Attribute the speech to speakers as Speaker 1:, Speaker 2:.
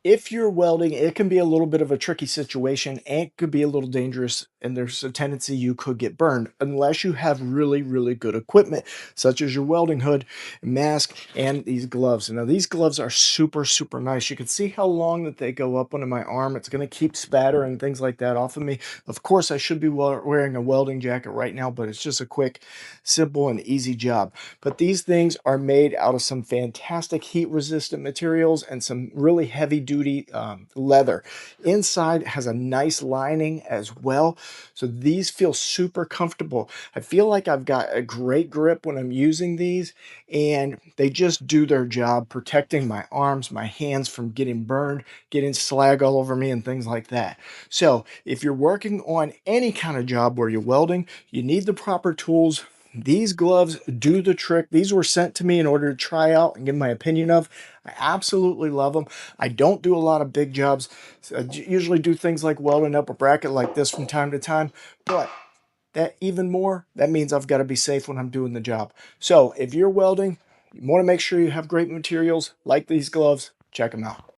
Speaker 1: if you're welding, it can be a little bit of a tricky situation and it could be a little dangerous, and there's a tendency you could get burned unless you have really, really good equipment, such as your welding hood, mask, and these gloves. Now, these gloves are super, super nice. You can see how long that they go up onto my arm. It's going to keep spatter and things like that off of me. Of course, I should be wearing a welding jacket right now, but it's just a quick, simple, and easy job. But these things are made out of some fantastic heat resistant materials and some really heavy duty leather. Inside has a nice lining as well. So these feel super comfortable. I feel like I've got a great grip when I'm using these, and they just do their job protecting my arms, my hands from getting burned, getting slag all over me and things like that. So if you're working on any kind of job where you're welding, you need the proper tools. These gloves do the trick. These were sent to me in order to try out and give my opinion of. I absolutely love them. I don't do a lot of big jobs. I usually do things like welding up a bracket like this from time to time, but that means I've got to be safe when I'm doing the job. So if you're welding, you want to make sure you have great materials like these gloves, check them out.